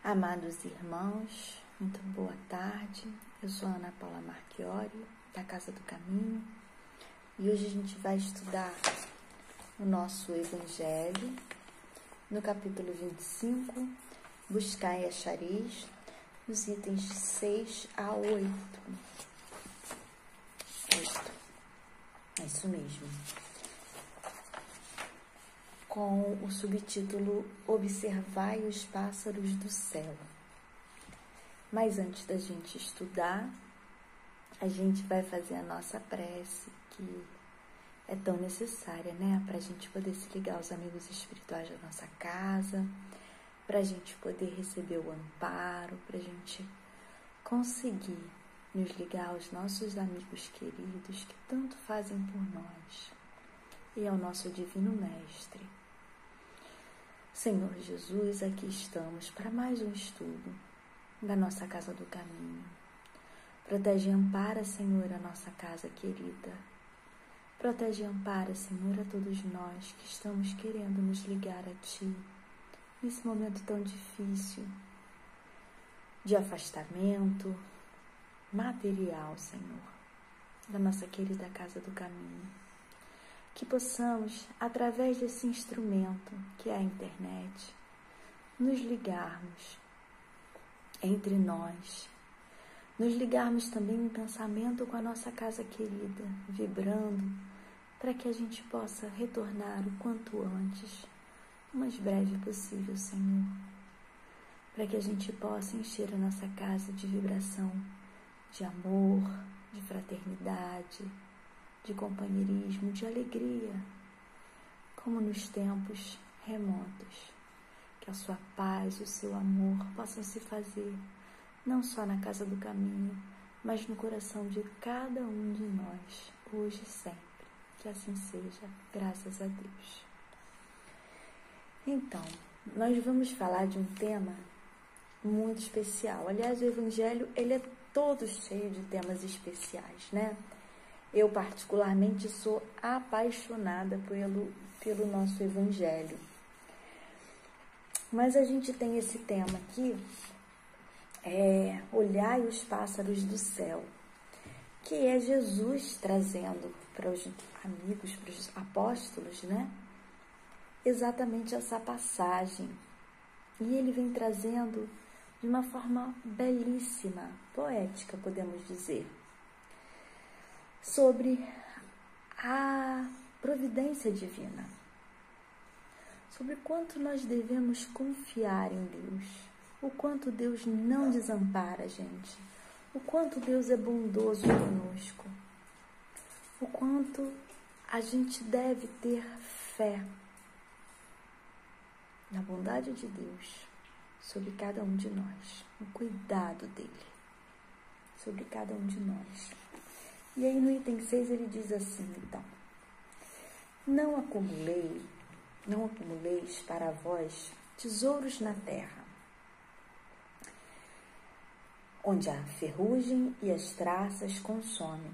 Amados irmãos, muito boa tarde. Eu sou Ana Paula Marchiori, da Casa do Caminho, e hoje a gente vai estudar o nosso Evangelho, no capítulo 25, Buscai e achareis, nos itens 6 a 8. É isso mesmo. Com o subtítulo Observai os pássaros do céu. Mas antes da gente estudar, a gente vai fazer a nossa prece, que é tão necessária, né? Para a gente poder se ligar aos amigos espirituais da nossa casa, para a gente poder receber o amparo, para a gente conseguir nos ligar aos nossos amigos queridos que tanto fazem por nós e ao nosso Divino Mestre. Senhor Jesus, aqui estamos para mais um estudo da nossa Casa do Caminho. Protege e ampara, Senhor, a nossa casa querida. Protege e ampara, Senhor, a todos nós que estamos querendo nos ligar a Ti nesse momento tão difícil de afastamento material, Senhor, da nossa querida Casa do Caminho. Que possamos, através desse instrumento que é a internet, nos ligarmos entre nós, nos ligarmos também em pensamento com a nossa casa querida, vibrando, para que a gente possa retornar o quanto antes, o mais breve possível, Senhor, para que a gente possa encher a nossa casa de vibração, de amor, de fraternidade, de companheirismo, de alegria, como nos tempos remotos. Que a sua paz e o seu amor possam se fazer, não só na Casa do Caminho, mas no coração de cada um de nós, hoje e sempre. Que assim seja, graças a Deus. Então, nós vamos falar de um tema muito especial. Aliás, o Evangelho, ele é todo cheio de temas especiais, né? Eu, particularmente, sou apaixonada pelo nosso Evangelho. Mas a gente tem esse tema aqui, olhai os pássaros do céu, que é Jesus trazendo para os amigos, para os apóstolos, né? Exatamente essa passagem. E ele vem trazendo de uma forma belíssima, poética, podemos dizer, sobre a providência divina, sobre quanto nós devemos confiar em Deus, o quanto Deus não desampara a gente, o quanto Deus é bondoso conosco, o quanto a gente deve ter fé na bondade de Deus sobre cada um de nós, o cuidado dele sobre cada um de nós. E aí no item 6 ele diz assim, então: Não acumuleis para vós tesouros na terra, onde a ferrugem e as traças consomem,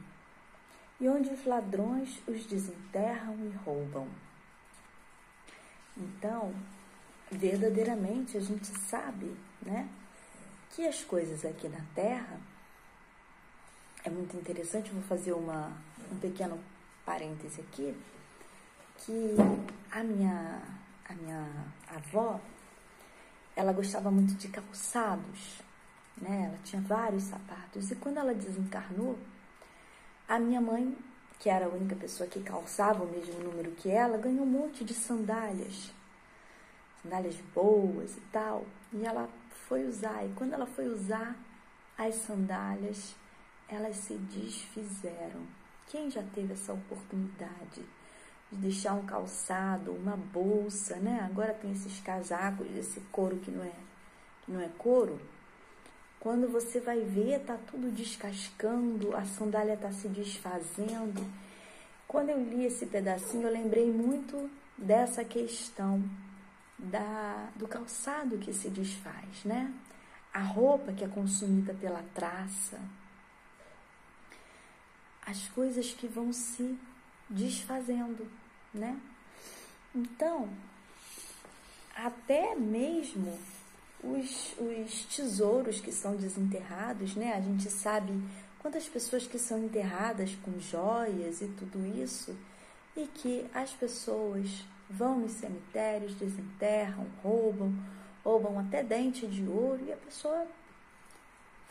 e onde os ladrões os desenterram e roubam. Então, verdadeiramente a gente sabe, né, que as coisas aqui na terra, é muito interessante, eu vou fazer um pequeno parêntese aqui, que a minha avó, ela gostava muito de calçados, né? Ela tinha vários sapatos, e quando ela desencarnou, a minha mãe, que era a única pessoa que calçava o mesmo número que ela, ganhou um monte de sandálias boas e tal, e ela foi usar, e quando ela foi usar as sandálias, elas se desfizeram. Quem já teve essa oportunidade de deixar um calçado, uma bolsa, né? Agora tem esses casacos, esse couro que não é couro. Quando você vai ver, tá tudo descascando, a sandália tá se desfazendo. Quando eu li esse pedacinho, eu lembrei muito dessa questão do calçado que se desfaz, né? A roupa que é consumida pela traça, as coisas que vão se desfazendo, né? Então, até mesmo os tesouros que são desenterrados, né? A gente sabe quantas pessoas que são enterradas com joias e tudo isso, e que as pessoas vão nos cemitérios, desenterram, roubam até dente de ouro, e a pessoa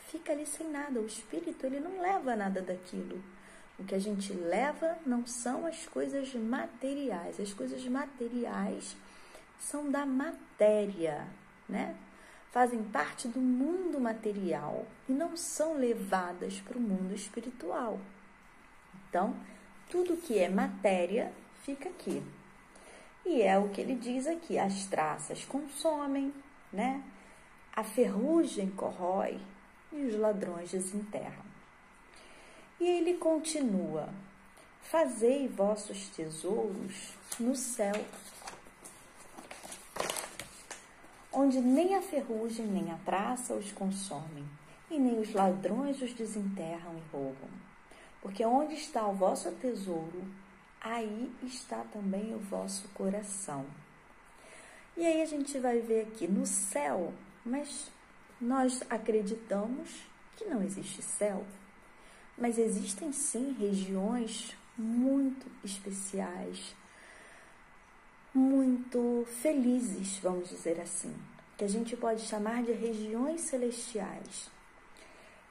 fica ali sem nada. O espírito, ele não leva nada daquilo. O que a gente leva não são as coisas materiais. As coisas materiais são da matéria, né? Fazem parte do mundo material e não são levadas para o mundo espiritual. Então, tudo que é matéria fica aqui. E é o que ele diz aqui: as traças consomem, né? A ferrugem corrói e os ladrões desenterram. E ele continua: fazei vossos tesouros no céu, onde nem a ferrugem nem a traça os consomem, e nem os ladrões os desenterram e roubam. Porque onde está o vosso tesouro, aí está também o vosso coração. E aí a gente vai ver aqui no céu, mas nós acreditamos que não existe céu. Mas existem sim regiões muito especiais, muito felizes, vamos dizer assim, que a gente pode chamar de regiões celestiais.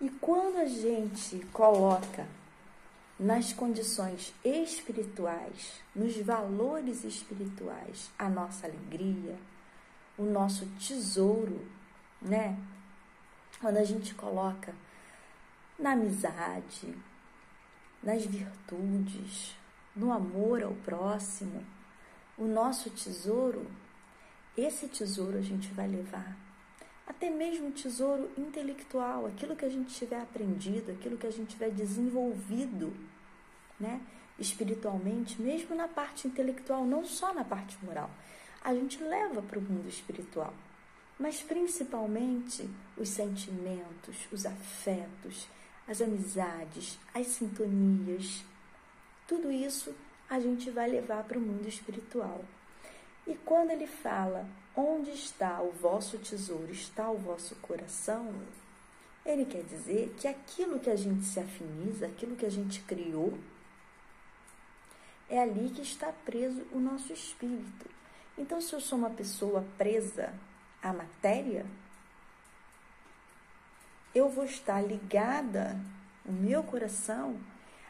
E quando a gente coloca nas condições espirituais, nos valores espirituais, a nossa alegria, o nosso tesouro, né? Quando a gente coloca na amizade, nas virtudes, no amor ao próximo, o nosso tesouro, esse tesouro a gente vai levar. Até mesmo o tesouro intelectual, aquilo que a gente tiver aprendido, aquilo que a gente tiver desenvolvido, né, espiritualmente, mesmo na parte intelectual, não só na parte moral, a gente leva para o mundo espiritual. Mas principalmente os sentimentos, os afetos, as amizades, as sintonias, tudo isso a gente vai levar para o mundo espiritual. E quando ele fala, onde está o vosso tesouro, está o vosso coração, ele quer dizer que aquilo que a gente se afiniza, aquilo que a gente criou, é ali que está preso o nosso espírito. Então, se eu sou uma pessoa presa à matéria, eu vou estar ligada, o meu coração,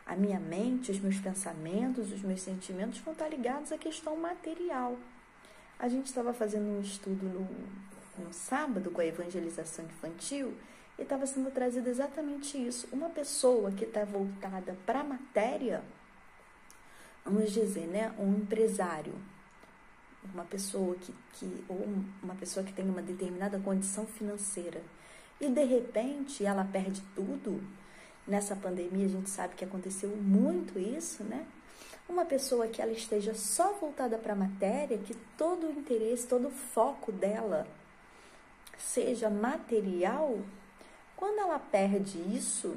a minha mente, os meus pensamentos, os meus sentimentos vão estar ligados à questão material. A gente estava fazendo um estudo no sábado com a evangelização infantil e estava sendo trazido exatamente isso. Uma pessoa que está voltada para a matéria, vamos dizer, né, um empresário, uma pessoa ou uma pessoa que tem uma determinada condição financeira, e de repente ela perde tudo. Nessa pandemia a gente sabe que aconteceu muito isso, né? Uma pessoa que ela esteja só voltada para a matéria, que todo o interesse, todo o foco dela seja material, quando ela perde isso,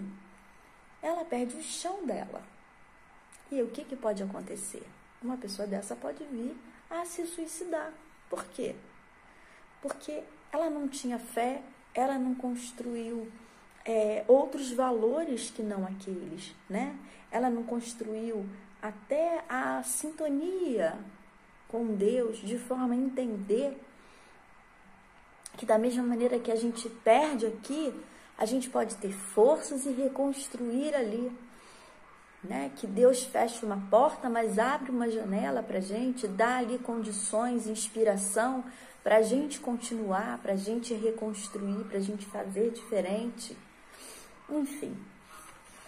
ela perde o chão dela. E o que pode acontecer? Uma pessoa dessa pode vir a se suicidar. Por quê? Porque ela não tinha fé, ela não construiu outros valores que não aqueles, né? Ela não construiu até a sintonia com Deus, de forma a entender que da mesma maneira que a gente perde aqui, a gente pode ter forças e reconstruir ali, né? Que Deus fecha uma porta, mas abre uma janela para a gente, dá ali condições, inspiração para a gente continuar, para a gente reconstruir, para a gente fazer diferente. Enfim,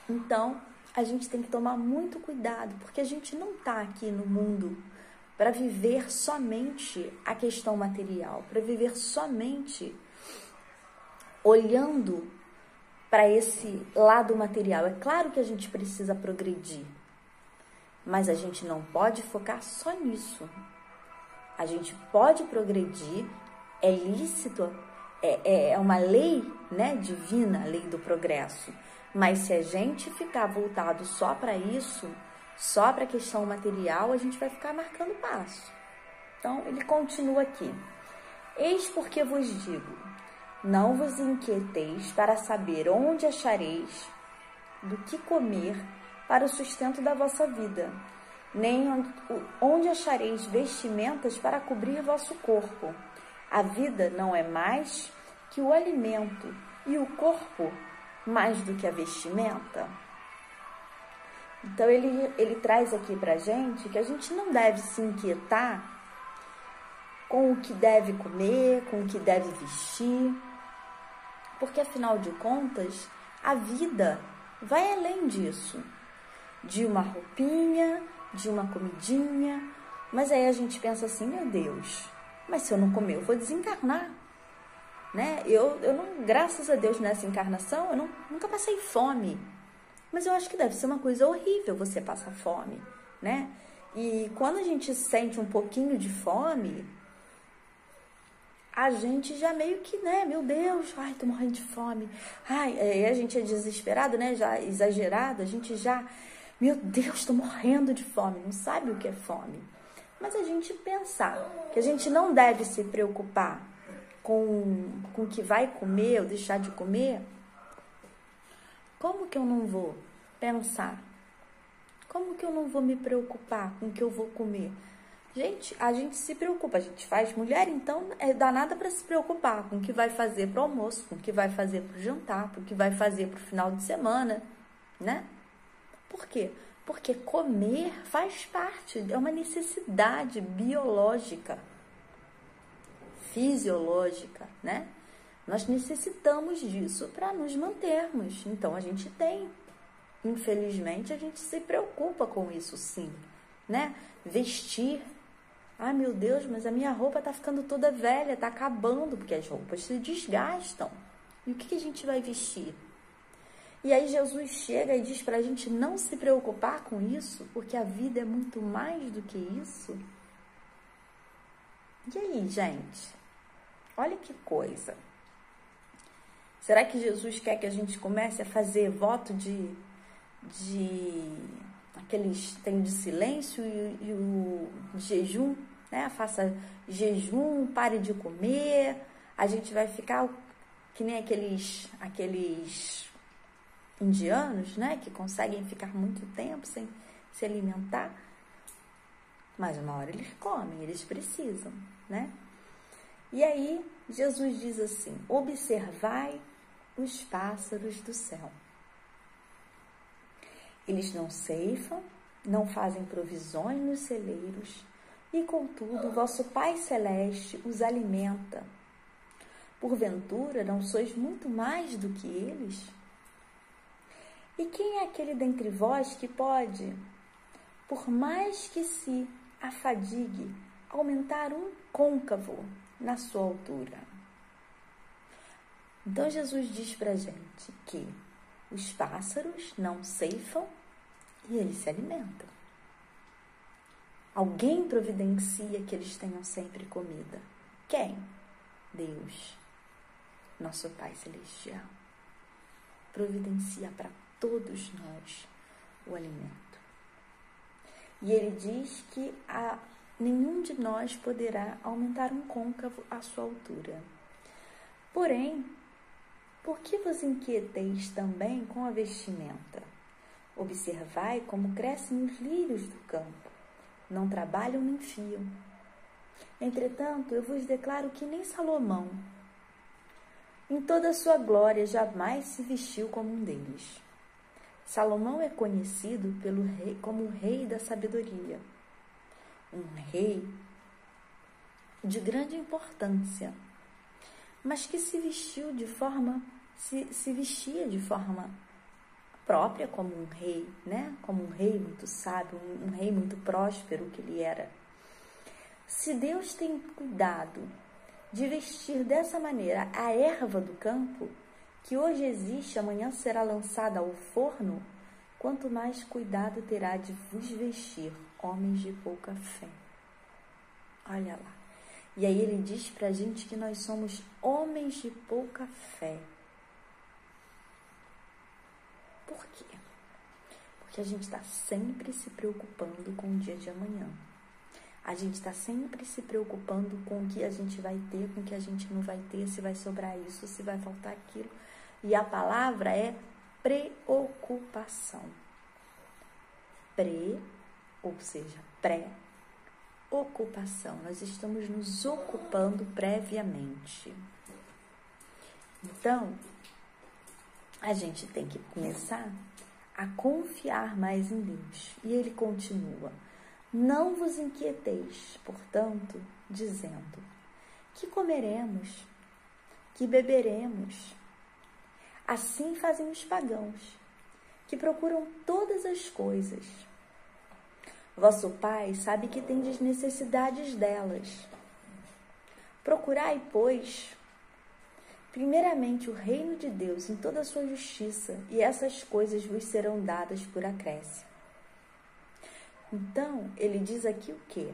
então a gente tem que tomar muito cuidado, porque a gente não está aqui no mundo para viver somente a questão material, para viver somente olhando para esse lado material. É claro que a gente precisa progredir, mas a gente não pode focar só nisso. A gente pode progredir, é lícito, é uma lei, né, divina, a lei do progresso. Mas se a gente ficar voltado só para isso, só para a questão material, a gente vai ficar marcando passo. Então, ele continua aqui. Eis porque vos digo Não vos inquieteis para saber onde achareis do que comer para o sustento da vossa vida, nem onde achareis vestimentas para cobrir vosso corpo. A vida não é mais que o alimento, e o corpo mais do que a vestimenta. Então ele traz aqui para a gente que a gente não deve se inquietar com o que deve comer, com o que deve vestir, porque afinal de contas, a vida vai além disso, de uma roupinha, de uma comidinha. Mas aí a gente pensa assim, meu Deus, mas se eu não comer, eu vou desencarnar, né? Eu não, graças a Deus, nessa encarnação, eu nunca passei fome. Mas eu acho que deve ser uma coisa horrível você passar fome, né? E quando a gente sente um pouquinho de fome, a gente já meio que, né? Meu Deus, ai, tô morrendo de fome. Ai, a gente é desesperado, né? Já exagerado, a gente já, meu Deus, tô morrendo de fome. Não sabe o que é fome. Mas a gente pensar que a gente não deve se preocupar com o que vai comer ou deixar de comer, como que eu não vou pensar? Como que eu não vou me preocupar com o que eu vou comer? Gente, a gente se preocupa, a gente faz mulher, então é danada para se preocupar com o que vai fazer para o almoço, com o que vai fazer para o jantar, com o que vai fazer para o final de semana, né? Por quê? Porque comer faz parte, é uma necessidade biológica, fisiológica, né? Nós necessitamos disso para nos mantermos. Então, a gente tem. Infelizmente, a gente se preocupa com isso, sim, né? Vestir. Ah, meu Deus, mas a minha roupa tá ficando toda velha, tá acabando, porque as roupas se desgastam. E o que a gente vai vestir? E aí Jesus chega e diz para a gente não se preocupar com isso, porque a vida é muito mais do que isso. E aí, gente? Olha que coisa. Será que Jesus quer que a gente comece a fazer voto de aqueles tem de silêncio e o jejum, né? Faça jejum, pare de comer. A gente vai ficar que nem aqueles indianos, né? Que conseguem ficar muito tempo sem se alimentar. Mas uma hora eles comem, eles precisam, né? E aí Jesus diz assim: observai os pássaros do céu. Eles não ceifam, não fazem provisões nos celeiros, e contudo vosso Pai Celeste os alimenta. Porventura não sois muito mais do que eles? E quem é aquele dentre vós que pode, por mais que se afadigue, aumentar um côncavo na sua altura? Então Jesus diz pra gente que os pássaros não ceifam e eles se alimentam. Alguém providencia que eles tenham sempre comida. Quem? Deus, nosso Pai Celestial. Providencia para todos nós o alimento. E ele diz que nenhum de nós poderá aumentar um côncavo à sua altura. Porém, por que vos inquieteis também com a vestimenta? Observai como crescem os lírios do campo. Não trabalham nem fiam. Entretanto, eu vos declaro que nem Salomão, em toda a sua glória, jamais se vestiu como um deles. Salomão é conhecido como o rei da sabedoria. Um rei de grande importância, mas que se vestia de forma própria como um rei, né? Como um rei muito sábio, um rei muito próspero que ele era. Se Deus tem cuidado de vestir dessa maneira a erva do campo, que hoje existe, amanhã será lançada ao forno, quanto mais cuidado terá de vos vestir, homens de pouca fé. Olha lá. E aí ele diz pra gente que nós somos homens de pouca fé. Por quê? Porque a gente está sempre se preocupando com o dia de amanhã. A gente está sempre se preocupando com o que a gente vai ter, com o que a gente não vai ter, se vai sobrar isso, se vai faltar aquilo. E a palavra é preocupação. Ou seja, pré-ocupação. Nós estamos nos ocupando previamente. Então, a gente tem que começar a confiar mais em Deus. E ele continua: não vos inquieteis, portanto, dizendo: que comeremos, que beberemos. Assim fazem os pagãos, que procuram todas as coisas. Vosso Pai sabe que tendes necessidades delas. Procurai, pois, primeiramente o reino de Deus em toda a sua justiça, e essas coisas vos serão dadas por acréscimo. Então, ele diz aqui o quê?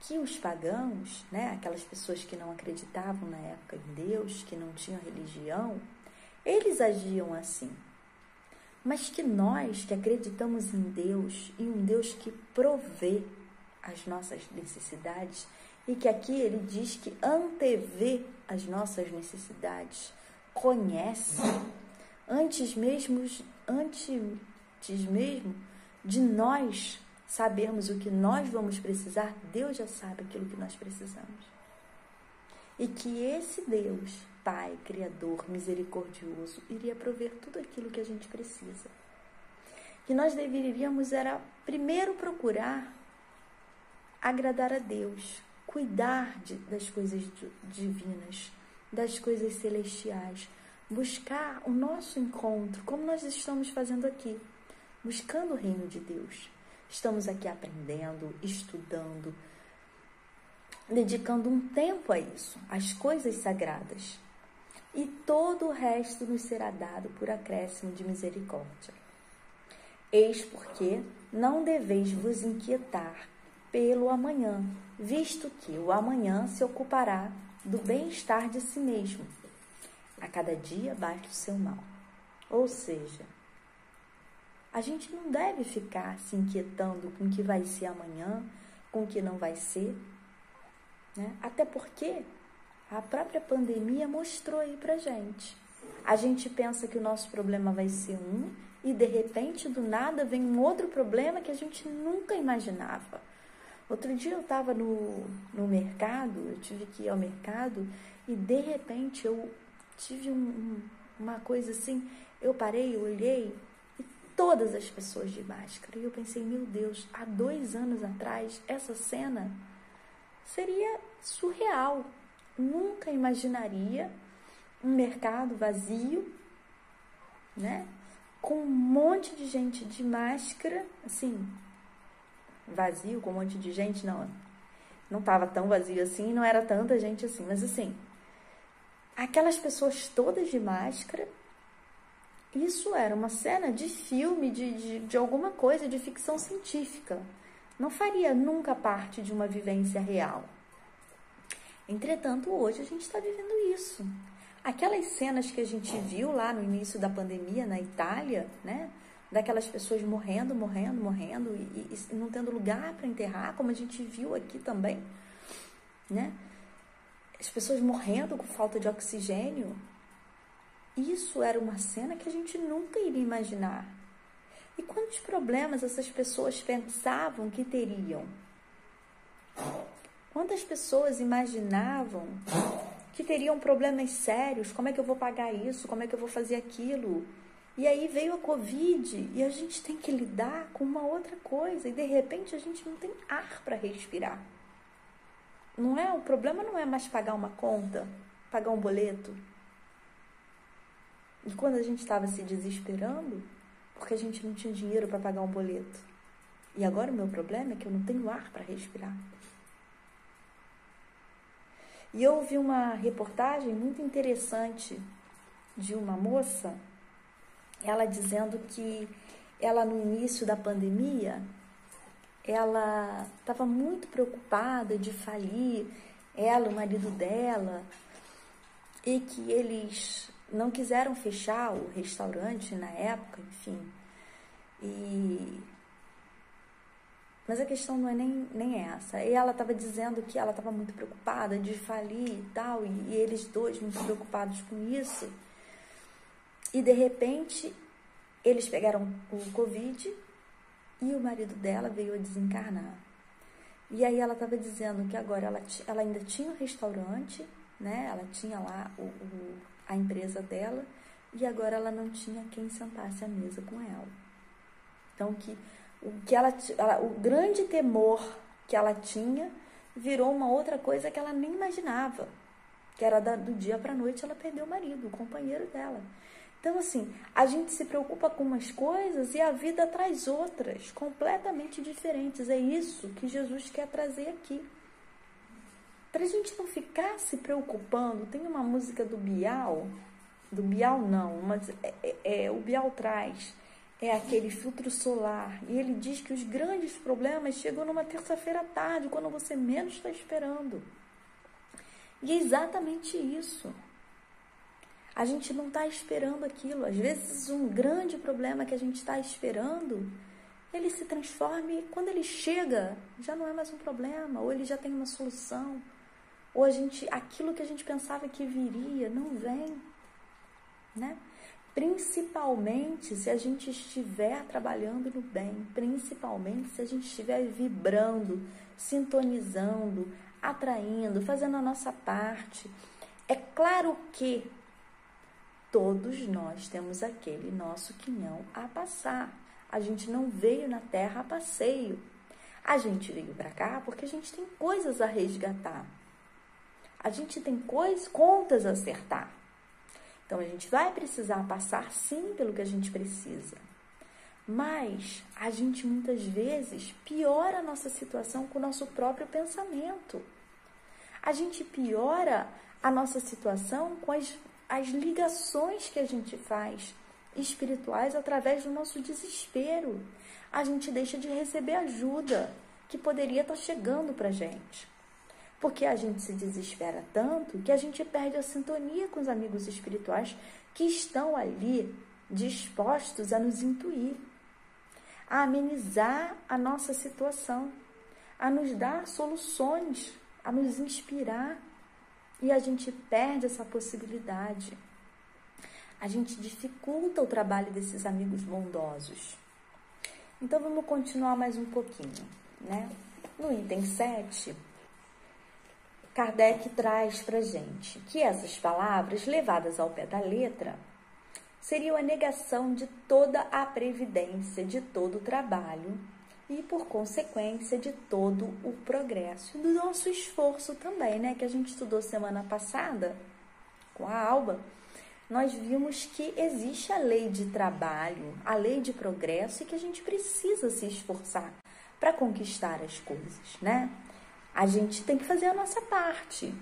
Que os pagãos, aquelas pessoas que não acreditavam na época em Deus, que não tinham religião, eles agiam assim. Mas que nós que acreditamos em Deus, e um Deus que provê as nossas necessidades, e que aqui ele diz que antevê as nossas necessidades, conhece, antes mesmo de nós sabermos o que nós vamos precisar, Deus já sabe aquilo que nós precisamos. E que esse Deus, Pai, Criador, misericordioso, iria prover tudo aquilo que a gente precisa. Que nós deveríamos era primeiro procurar agradar a Deus, cuidar das coisas divinas, das coisas celestiais, buscar o nosso encontro, como nós estamos fazendo aqui, buscando o reino de Deus. Estamos aqui aprendendo, estudando, dedicando um tempo a isso, às coisas sagradas. E todo o resto nos será dado por acréscimo de misericórdia. Eis porque não deveis vos inquietar pelo amanhã, visto que o amanhã se ocupará do bem-estar de si mesmo. A cada dia basta o seu mal. Ou seja, a gente não deve ficar se inquietando com o que vai ser amanhã, com o que não vai ser, Até porque a própria pandemia mostrou aí pra gente. A gente pensa que o nosso problema vai ser e de repente, do nada, vem um outro problema que a gente nunca imaginava. Outro dia eu estava no mercado, eu tive que ir ao mercado e de repente eu tive uma coisa assim, eu parei, eu olhei e todas as pessoas de máscara. E eu pensei, meu Deus, há 2 anos atrás, essa cena seria surreal. Nunca imaginaria um mercado vazio, com um monte de gente de máscara, assim, vazio, com um monte de gente, não estava tão vazio assim, não era tanta gente assim, mas assim, aquelas pessoas todas de máscara, isso era uma cena de filme, de alguma coisa, de ficção científica. Não faria nunca parte de uma vivência real. Entretanto, hoje a gente está vivendo isso. Aquelas cenas que a gente viu lá no início da pandemia na Itália, daquelas pessoas morrendo e não tendo lugar para enterrar, como a gente viu aqui também, As pessoas morrendo com falta de oxigênio. Isso era uma cena que a gente nunca iria imaginar. E quantos problemas essas pessoas pensavam que teriam? Quantas pessoas imaginavam que teriam problemas sérios? Como é que eu vou pagar isso? Como é que eu vou fazer aquilo? E aí veio a Covid e a gente tem que lidar com uma outra coisa. E de repente a gente não tem ar para respirar. O problema não é mais pagar uma conta, pagar um boleto. E quando a gente estava se desesperando, porque a gente não tinha dinheiro para pagar um boleto. E agora o meu problema é que eu não tenho ar para respirar. E eu ouvi uma reportagem muito interessante de uma moça, ela dizendo que ela no início da pandemia, ela estava muito preocupada de falir, ela, o marido dela, e que eles não quiseram fechar o restaurante na época, enfim. Mas a questão não é nem essa. E ela estava dizendo que ela estava muito preocupada de falir e tal, e eles dois muito preocupados com isso. E, de repente, eles pegaram o Covid e o marido dela veio a desencarnar. E aí ela estava dizendo que agora ela ainda tinha um restaurante, né? Ela tinha lá a empresa dela, e agora ela não tinha quem sentasse à mesa com ela. Então, o grande temor que ela tinha virou uma outra coisa que ela nem imaginava, que era do dia para a noite ela perdeu o marido, o companheiro dela. Então, assim, a gente se preocupa com umas coisas e a vida traz outras, completamente diferentes. É isso que Jesus quer trazer aqui. Para a gente não ficar se preocupando, tem uma música do Bial não, mas o Bial traz, aquele filtro solar, e ele diz que os grandes problemas chegam numa terça-feira à tarde, quando você menos está esperando. E é exatamente isso. A gente não está esperando aquilo. Às vezes, um grande problema que a gente está esperando, ele se transforma e quando ele chega, já não é mais um problema, ou ele já tem uma solução, ou aquilo que a gente pensava que viria, não vem, né? Principalmente se a gente estiver trabalhando no bem, principalmente se a gente estiver vibrando, sintonizando, atraindo, fazendo a nossa parte. É claro que todos nós temos aquele nosso quinhão a passar. A gente não veio na Terra a passeio. A gente veio para cá porque a gente tem coisas a resgatar. A gente tem contas a acertar. Então, a gente vai precisar passar, sim, pelo que a gente precisa. Mas a gente, muitas vezes, piora a nossa situação com o nosso próprio pensamento. A gente piora a nossa situação com as ligações que a gente faz espirituais através do nosso desespero. A gente deixa de receber ajuda que poderia estar chegando para a gente. Porque a gente se desespera tanto que a gente perde a sintonia com os amigos espirituais que estão ali dispostos a nos intuir, a amenizar a nossa situação, a nos dar soluções, a nos inspirar. E a gente perde essa possibilidade. A gente dificulta o trabalho desses amigos bondosos. Então, vamos continuar mais um pouquinho, né? No item 7, Kardec traz para a gente que essas palavras, levadas ao pé da letra, seriam a negação de toda a previdência, de todo o trabalho e, por consequência, de todo o progresso. E do nosso esforço também, né? Que a gente estudou semana passada com a Alba, nós vimos que existe a lei de trabalho, a lei de progresso e que a gente precisa se esforçar para conquistar as coisas, né? A gente tem que fazer a nossa parte.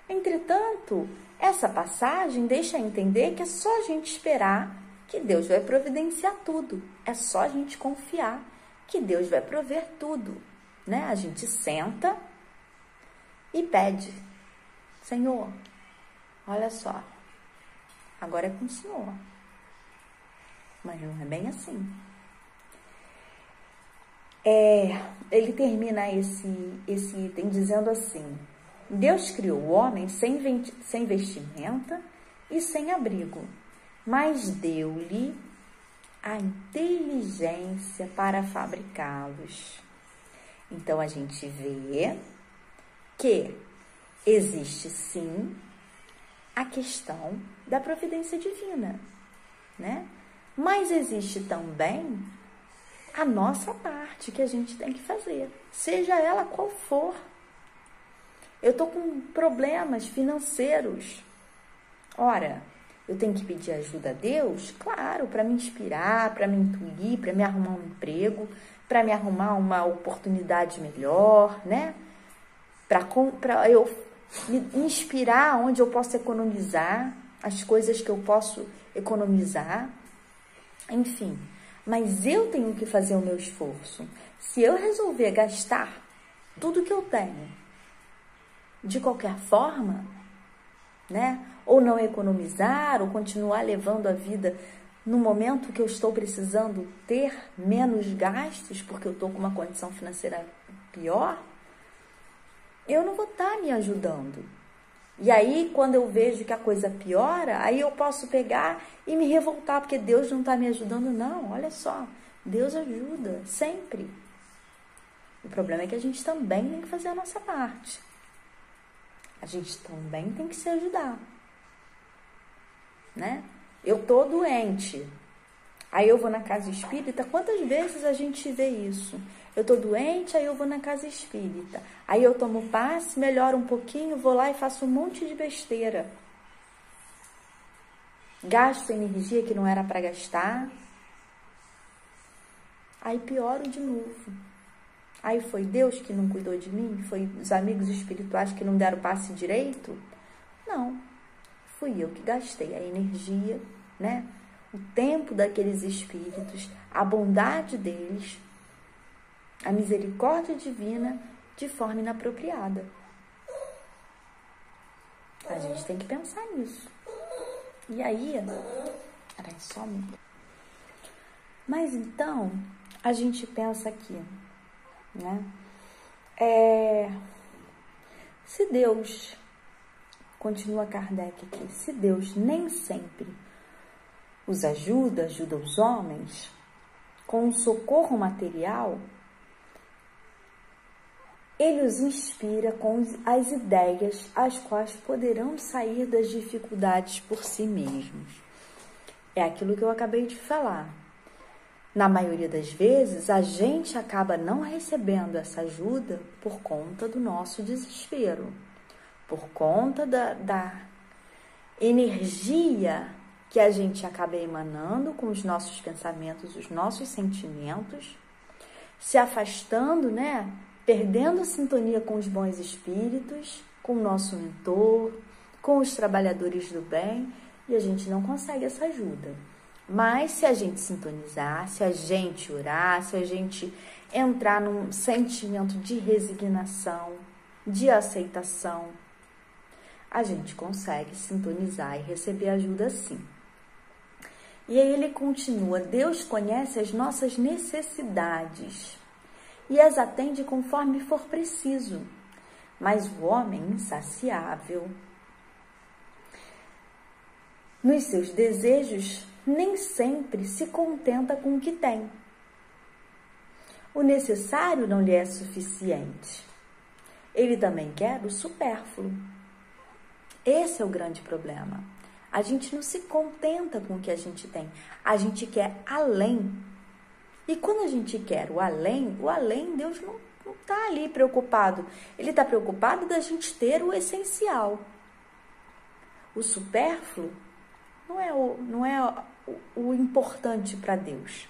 Entretanto, essa passagem deixa entender que é só a gente esperar que Deus vai providenciar tudo. É só a gente confiar que Deus vai prover tudo, né? A gente senta e pede: Senhor, olha só, agora é com o Senhor. Mas não é bem assim. Ele termina esse item dizendo assim: Deus criou o homem sem vestimenta e sem abrigo, mas deu-lhe a inteligência para fabricá-los. Então, a gente vê que existe, sim, a questão da providência divina, né? Mas existe também a nossa parte que a gente tem que fazer, seja ela qual for. Eu estou com problemas financeiros. Ora, eu tenho que pedir ajuda a Deus? Claro, para me inspirar, para me intuir, para me arrumar um emprego, para me arrumar uma oportunidade melhor, né? Para eu me inspirar onde eu posso economizar, as coisas que eu posso economizar, enfim. Mas eu tenho que fazer o meu esforço. Se eu resolver gastar tudo que eu tenho de qualquer forma, né? Ou não economizar, ou continuar levando a vida no momento que eu estou precisando ter menos gastos, porque eu estou com uma condição financeira pior, eu não vou estar me ajudando. E aí, quando eu vejo que a coisa piora, aí eu posso pegar e me revoltar, porque Deus não está me ajudando. Não, olha só, Deus ajuda, sempre. O problema é que a gente também tem que fazer a nossa parte. A gente também tem que se ajudar, né? Eu tô doente, aí eu vou na casa espírita. Quantas vezes a gente vê isso? Eu tô doente, aí eu vou na casa espírita. Aí eu tomo passe, melhoro um pouquinho, vou lá e faço um monte de besteira. Gasto energia que não era para gastar. Aí pioro de novo. Aí foi Deus que não cuidou de mim? Foi os amigos espirituais que não deram passe direito? Não. Fui eu que gastei a energia, né? O tempo daqueles espíritos, a bondade deles, a misericórdia divina de forma inapropriada. A gente tem que pensar nisso. E aí, peraí, só um minuto. Mas então, a gente pensa aqui, né? Se Deus, continua Kardec aqui, se Deus nem sempre os ajuda os homens com um socorro material, Ele os inspira com as ideias as quais poderão sair das dificuldades por si mesmos. É aquilo que eu acabei de falar. Na maioria das vezes, a gente acaba não recebendo essa ajuda por conta do nosso desespero, por conta da energia que a gente acaba emanando com os nossos pensamentos, os nossos sentimentos, se afastando, né? Perdendo sintonia com os bons espíritos, com o nosso mentor, com os trabalhadores do bem, e a gente não consegue essa ajuda. Mas se a gente sintonizar, se a gente orar, se a gente entrar num sentimento de resignação, de aceitação, a gente consegue sintonizar e receber ajuda sim. E aí ele continua, Deus conhece as nossas necessidades e as atende conforme for preciso, mas o homem insaciável, nos seus desejos, nem sempre se contenta com o que tem. O necessário não lhe é suficiente. Ele também quer o supérfluo. Esse é o grande problema. A gente não se contenta com o que a gente tem. A gente quer além. E quando a gente quer o além, Deus não está ali preocupado. Ele está preocupado da gente ter o essencial. O supérfluo não é o importante para Deus.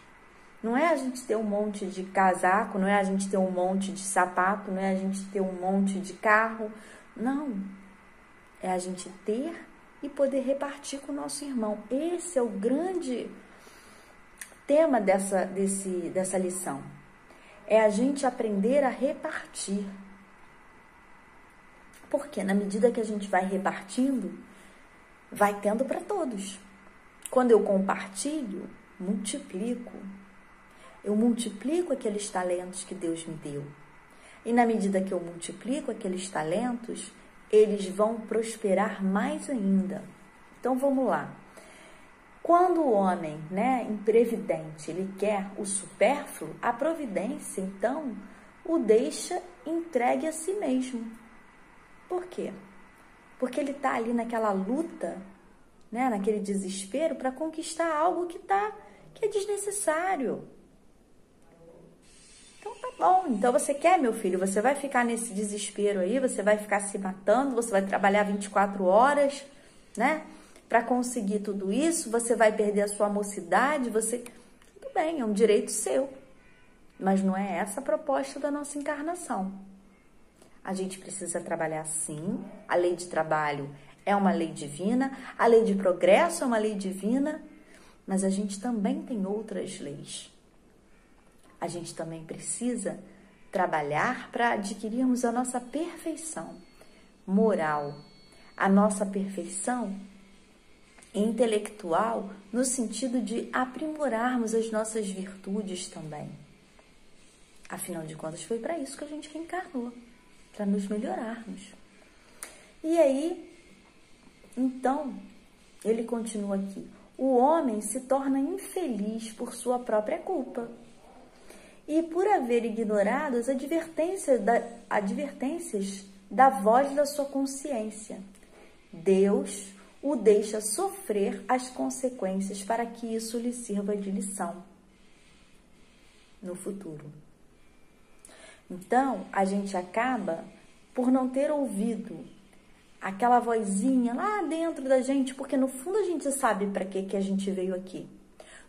Não é a gente ter um monte de casaco, não é a gente ter um monte de sapato, não é a gente ter um monte de carro. Não. É a gente ter e poder repartir com o nosso irmão. Esse é o grande tema dessa lição. É a gente aprender a repartir. Porque na medida que a gente vai repartindo, vai tendo para todos. Quando eu compartilho, multiplico. Eu multiplico aqueles talentos que Deus me deu. E na medida que eu multiplico aqueles talentos, eles vão prosperar mais ainda. Então vamos lá. Quando o homem, imprevidente, ele quer o supérfluo, a providência, então, o deixa entregue a si mesmo. Por quê? Porque ele está ali naquela luta, naquele desespero para conquistar algo que é desnecessário. Então tá bom, então você quer, meu filho, você vai ficar nesse desespero aí, você vai ficar se matando, você vai trabalhar 24 horas, para conseguir tudo isso, você vai perder a sua mocidade, tudo bem, é um direito seu, mas não é essa a proposta da nossa encarnação. A gente precisa trabalhar sim, a lei de trabalho é uma lei divina, a lei de progresso é uma lei divina, mas a gente também tem outras leis. A gente também precisa trabalhar para adquirirmos a nossa perfeição moral. A nossa perfeição intelectual no sentido de aprimorarmos as nossas virtudes também. Afinal de contas, foi para isso que a gente reencarnou, para nos melhorarmos. E aí, então, ele continua aqui. O homem se torna infeliz por sua própria culpa e por haver ignorado as advertências da voz da sua consciência. Deus o deixa sofrer as consequências para que isso lhe sirva de lição no futuro. Então, a gente acaba por não ter ouvido aquela vozinha lá dentro da gente, porque no fundo a gente sabe para que a gente veio aqui.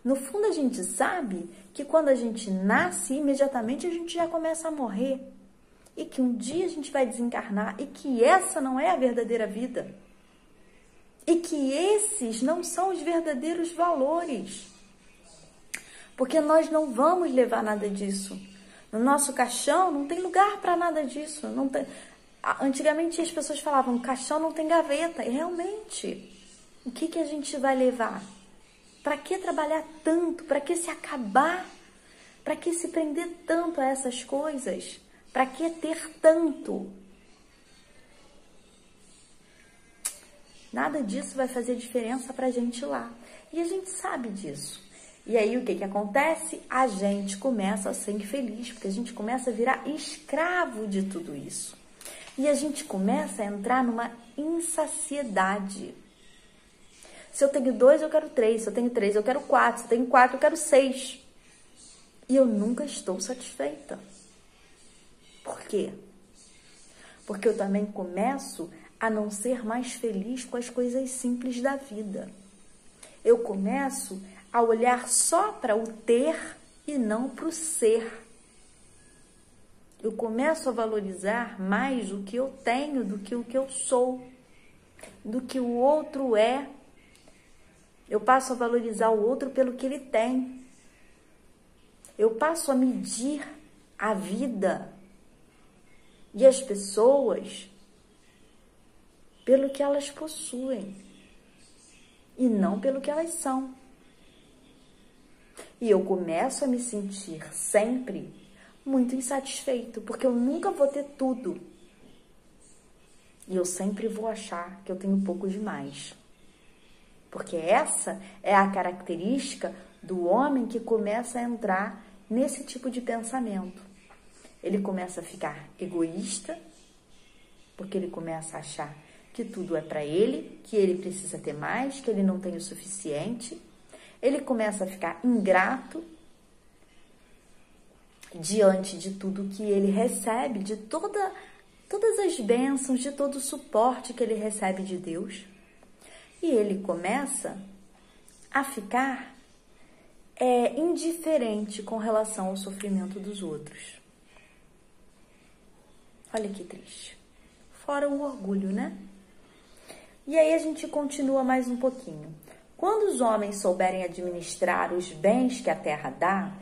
No fundo a gente sabe que quando a gente nasce, imediatamente a gente já começa a morrer. E que um dia a gente vai desencarnar e que essa não é a verdadeira vida. E que esses não são os verdadeiros valores. Porque nós não vamos levar nada disso. No nosso caixão não tem lugar para nada disso. Não tem... Antigamente as pessoas falavam, caixão não tem gaveta. E realmente, o que a gente vai levar? Para que trabalhar tanto? Para que se acabar? Para que se prender tanto a essas coisas? Para que ter tanto? Nada disso vai fazer diferença para a gente lá. E a gente sabe disso. E aí o que acontece? A gente começa a ser infeliz, porque a gente começa a virar escravo de tudo isso. E a gente começa a entrar numa insaciedade. Se eu tenho 2, eu quero 3. Se eu tenho 3, eu quero 4. Se eu tenho 4, eu quero 6. E eu nunca estou satisfeita. Por quê? Porque eu também começo a não ser mais feliz com as coisas simples da vida. Eu começo a olhar só para o ter e não para o ser. Eu começo a valorizar mais o que eu tenho do que o que eu sou, do que o outro é. Eu passo a valorizar o outro pelo que ele tem. Eu passo a medir a vida e as pessoas pelo que elas possuem e não pelo que elas são. E eu começo a me sentir sempre muito insatisfeito, porque eu nunca vou ter tudo. E eu sempre vou achar que eu tenho pouco demais. Porque essa é a característica do homem que começa a entrar nesse tipo de pensamento. Ele começa a ficar egoísta, porque ele começa a achar que tudo é para ele, que ele precisa ter mais, que ele não tem o suficiente. Ele começa a ficar ingrato diante de tudo que ele recebe, de todas as bênçãos, de todo o suporte que ele recebe de Deus. E ele começa a ficar indiferente com relação ao sofrimento dos outros. Olha que triste. Fora o orgulho, né? E aí a gente continua mais um pouquinho. Quando os homens souberem administrar os bens que a terra dá,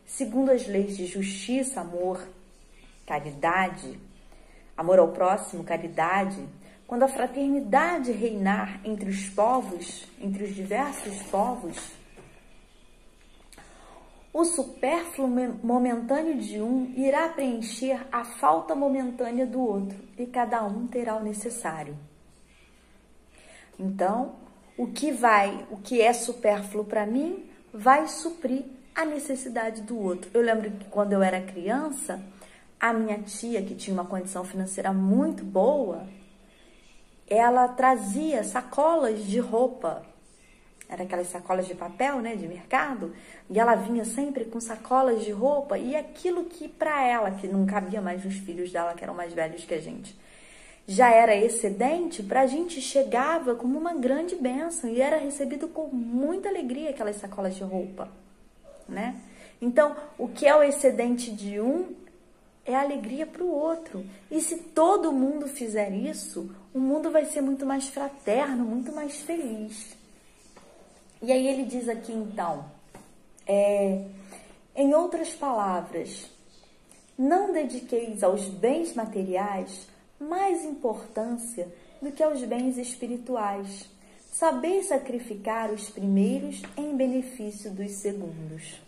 segundo as leis de justiça, amor, caridade, amor ao próximo, caridade, quando a fraternidade reinar entre os povos, entre os diversos povos, o supérfluo momentâneo de um irá preencher a falta momentânea do outro, e cada um terá o necessário. Então, o que é supérfluo para mim, vai suprir a necessidade do outro. Eu lembro que quando eu era criança, a minha tia, que tinha uma condição financeira muito boa, ela trazia sacolas de roupa. Era aquelas sacolas de papel, né, de mercado, e ela vinha sempre com sacolas de roupa, e aquilo que para ela, que não cabia mais nos filhos dela, que eram mais velhos que a gente, já era excedente, para a gente chegava como uma grande bênção, e era recebido com muita alegria aquelas sacolas de roupa, né? Então, o que é o excedente de um, é alegria para o outro. E se todo mundo fizer isso, o mundo vai ser muito mais fraterno, muito mais feliz. E aí ele diz aqui, então, em outras palavras, não dediqueis aos bens materiais mais importância do que aos bens espirituais, Saber sacrificar os primeiros em benefício dos segundos.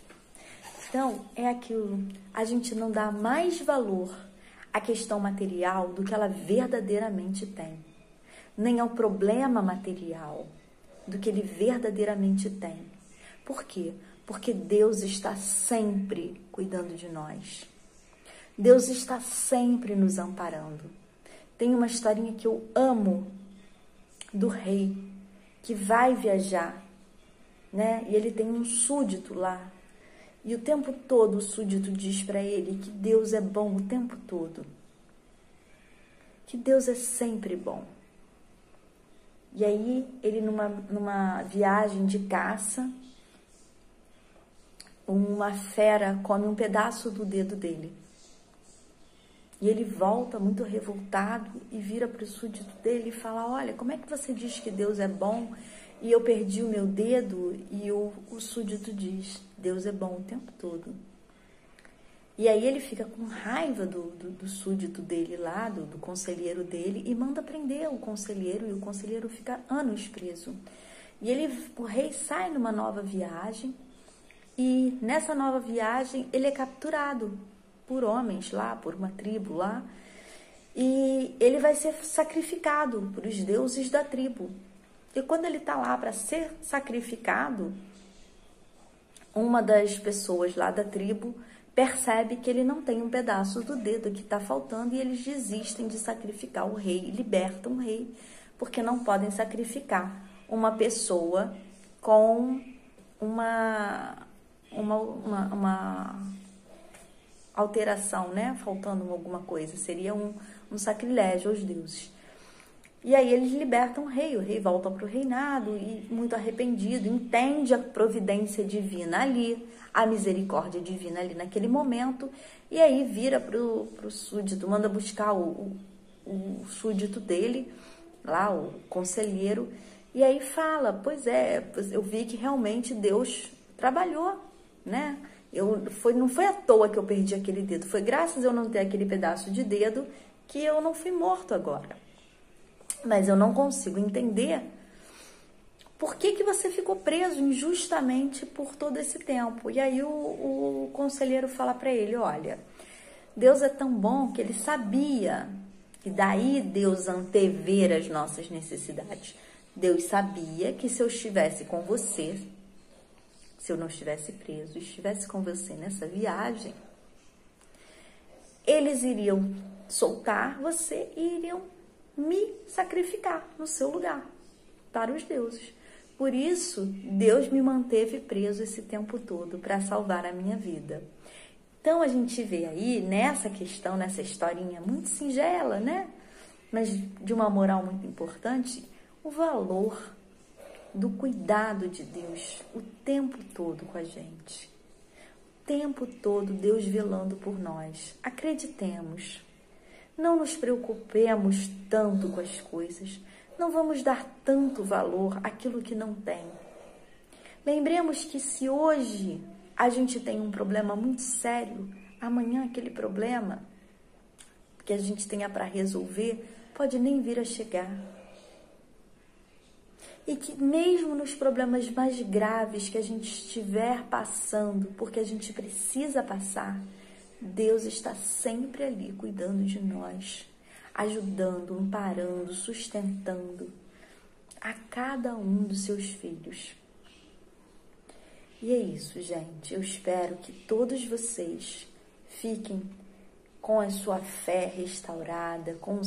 Então, é aquilo, a gente não dá mais valor à questão material do que ela verdadeiramente tem. Nem ao problema material do que ele verdadeiramente tem. Por quê? Porque Deus está sempre cuidando de nós. Deus está sempre nos amparando. Tem uma historinha que eu amo do rei que vai viajar, né? E ele tem um súdito lá. E o tempo todo o súdito diz para ele que Deus é bom o tempo todo. Que Deus é sempre bom. E aí ele numa viagem de caça, uma fera come um pedaço do dedo dele. E ele volta muito revoltado e vira para o súdito dele e fala: olha, como é que você diz que Deus é bom e eu perdi o meu dedo? E o súdito diz: Deus é bom o tempo todo. E aí ele fica com raiva do súdito dele lá, do conselheiro dele, e manda prender o conselheiro, e o conselheiro fica anos preso. E o rei sai numa nova viagem, e nessa nova viagem ele é capturado por homens lá, por uma tribo lá, e ele vai ser sacrificado por os deuses da tribo. E quando ele está lá para ser sacrificado, uma das pessoas lá da tribo percebe que ele não tem um pedaço do dedo que está faltando, e eles desistem de sacrificar o rei, libertam o rei, porque não podem sacrificar uma pessoa com uma alteração, né? Faltando alguma coisa, seria um sacrilégio aos deuses. E aí eles libertam o rei volta para o reinado e, muito arrependido, entende a providência divina ali, a misericórdia divina ali naquele momento, e aí vira para o súdito, manda buscar o súdito dele, lá o conselheiro, e aí fala: pois é, eu vi que realmente Deus trabalhou, né? Não foi à toa que eu perdi aquele dedo, foi graças a eu não ter aquele pedaço de dedo que eu não fui morto agora. Mas eu não consigo entender por que você ficou preso injustamente por todo esse tempo. E aí o conselheiro fala para ele: olha, Deus é tão bom que ele sabia, e daí Deus antever as nossas necessidades. Deus sabia que se eu estivesse com você, se eu não estivesse preso, estivesse com você nessa viagem, eles iriam soltar você e iriam me sacrificar no seu lugar, para os deuses. Por isso, Deus me manteve preso esse tempo todo, para salvar a minha vida. Então, a gente vê aí, nessa questão, nessa historinha muito singela, né? Mas de uma moral muito importante, o valor do cuidado de Deus o tempo todo com a gente. O tempo todo Deus velando por nós. Acreditemos. Não nos preocupemos tanto com as coisas. Não vamos dar tanto valor àquilo que não tem. Lembremos que se hoje a gente tem um problema muito sério, amanhã aquele problema que a gente tenha para resolver pode nem vir a chegar. E que mesmo nos problemas mais graves que a gente estiver passando, porque a gente precisa passar, Deus está sempre ali cuidando de nós, ajudando, amparando, sustentando a cada um dos seus filhos. E é isso, gente. Eu espero que todos vocês fiquem com a sua fé restaurada, com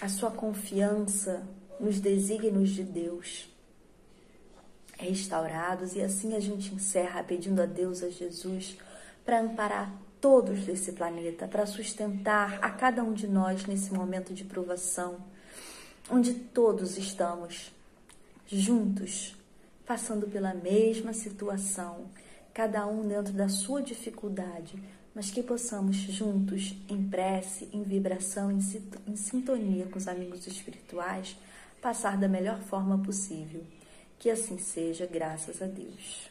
a sua confiança nos desígnios de Deus restaurados, e assim a gente encerra pedindo a Deus, a Jesus, para amparar todos desse planeta, para sustentar a cada um de nós nesse momento de provação, onde todos estamos juntos, passando pela mesma situação, cada um dentro da sua dificuldade, mas que possamos juntos, em prece, em vibração, em sintonia com os amigos espirituais, passar da melhor forma possível. Que assim seja, graças a Deus.